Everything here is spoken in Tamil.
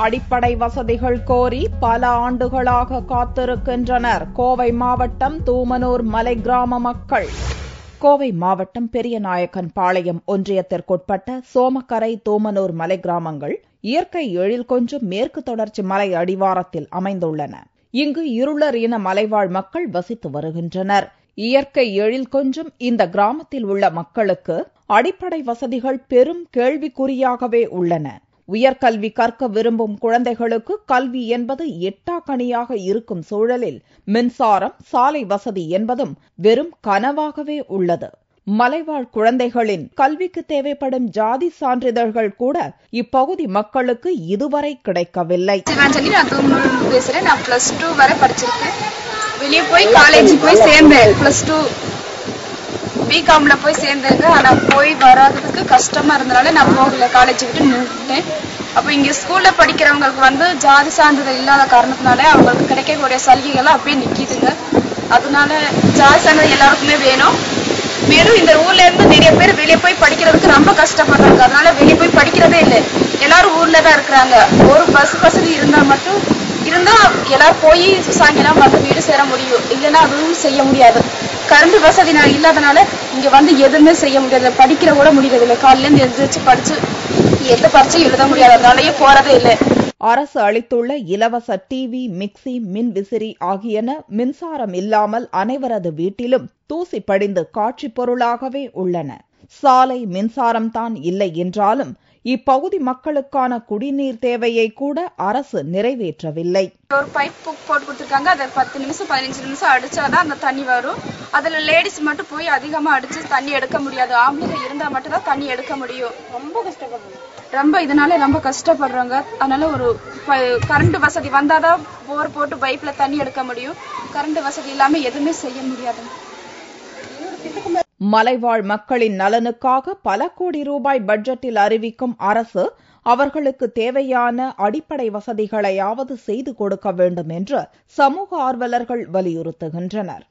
அடிப்படை வசதிகள் கோரி பல ஆண்டுகளாக காத்திருக்கின்றனர் கோவை மாவட்டம் தூமனூர் மலை கிராம மக்கள். கோவை மாவட்டம் பெரியநாயக்கன்பாளையம் ஒன்றியத்திற்குட்பட்ட சோமக்கரை தூமனூர் மலை கிராமங்கள் இயற்கை எழில் கொஞ்சும் மேற்கு தொடர்ச்சி மலை அடிவாரத்தில் அமைந்துள்ளன. இங்கு இருளர் இன மலைவாழ் மக்கள் வசித்து வருகின்றனர். இயற்கை எழில் கொஞ்சும் இந்த கிராமத்தில் உள்ள மக்களுக்கு அடிப்படை வசதிகள் பெரும் கேள்விக்குறியாகவே உள்ளன. உயர்கல்வி கற்க விரும்பும் குழந்தைகளுக்கு கல்வி என்பது எட்டாக்கனியாக இருக்கும் சூழலில் மின்சாரம், சாலை வசதி என்பதும் வெறும் கனவாகவே உள்ளது. மலைவாழ் குழந்தைகளின் கல்விக்கு தேவைப்படும் ஜாதி சான்றிதழ்கள் கூட இப்பகுதி மக்களுக்கு இதுவரை கிடைக்கவில்லை. பேசுறேன். நான் +2 வரை படிச்சிருக்கேன். வெளியே போய் காலேஜ் போய் சேர்ந்தேன். +2 பிகாம்ல போய் சேர்ந்தேங்க. ஆனா போய் வராததுக்கு கஷ்டமா இருந்தனால நான் போகல, காலேஜ் விட்டு நின்றுட்டேன். அப்ப இங்க ஸ்கூல்ல படிக்கிறவங்களுக்கு ஜாதி சான்றிதழ் இல்லாத காரணத்தினால அவங்களுக்கு கிடைக்கக்கூடிய சலுகைகள் அப்படியே நிக்கிதுங்க. அதனால ஜாதி சான்றிதழ் எல்லாருக்குமே வேணும். மேலும் இந்த ஊர்ல இருந்து நிறைய பேர் வெளியே போய் படிக்கிறதுக்கு ரொம்ப கஷ்டப்படுறாங்க. அதனால வெளியே போய் படிக்கிறதே இல்லை, எல்லாரும் ஊர்ல தான் இருக்கிறாங்க. ஒரு பஸ் வசதி இருந்தா எல்லாரும் போய் சாயங்காலம் வந்து வீடு சேர முடியும், இல்லைன்னா அதுவும் செய்ய முடியாது. கரண்ட் வசதி இல்லாதனால இங்க எதுவுமே செய்ய முடியாது, படிக்கிற கூட முடியாது இல்லை. காலையில இருந்து எந்திரிச்சு படிச்சு எந்த பரீட்சையும் எழுத முடியாது, அதனாலயே போறதே இல்லை. அரசு அளித்துள்ள இலவச டிவி, மிக்சி, மின் விசிறி ஆகியன மின்சாரம் இல்லாமல் அனைவரது வீட்டிலும் தூசி படிந்து காட்சி பொருளாகவே உள்ளன. சாலை, மின்சாரம் தான் இல்லை என்றாலும் இப்பகுதி மக்களுக்கான குடிநீர் தேவையை கூட அரசு நிறைவேற்றவில்லை. ஒரு பைப் போட்டு கொடுத்துருக்காங்க. அதை 10 நிமிஷம் 15 நிமிஷம் அடிச்சாதான் அந்த தண்ணி வரும். அதுல லேடிஸ் மட்டும் போய் அதிகமா அடிச்சு தண்ணி எடுக்க முடியாது. ஆம்பளைங்க இருந்தா மட்டும் தான் தண்ணி எடுக்க முடியும். ரொம்ப கஷ்டப்படுறாங்க. இதனால ரொம்ப கஷ்டப்படுறாங்க. அதனால ஒரு கரண்ட் வசதி வந்தாதான் போர் போட்டு பைப்ல தண்ணி எடுக்க முடியும். கரண்ட் வசதி இல்லாம எதுவுமே செய்ய முடியாது. மலைவாழ் மக்களின் நலனுக்காக பல கோடி ரூபாய் பட்ஜெட்டில் அறிவிக்கும் அரசு அவர்களுக்கு தேவையான அடிப்படை வசதிகளையாவது செய்து கொடுக்க வேண்டும் என்று சமூக ஆர்வலர்கள் வலியுறுத்துகின்றனர்.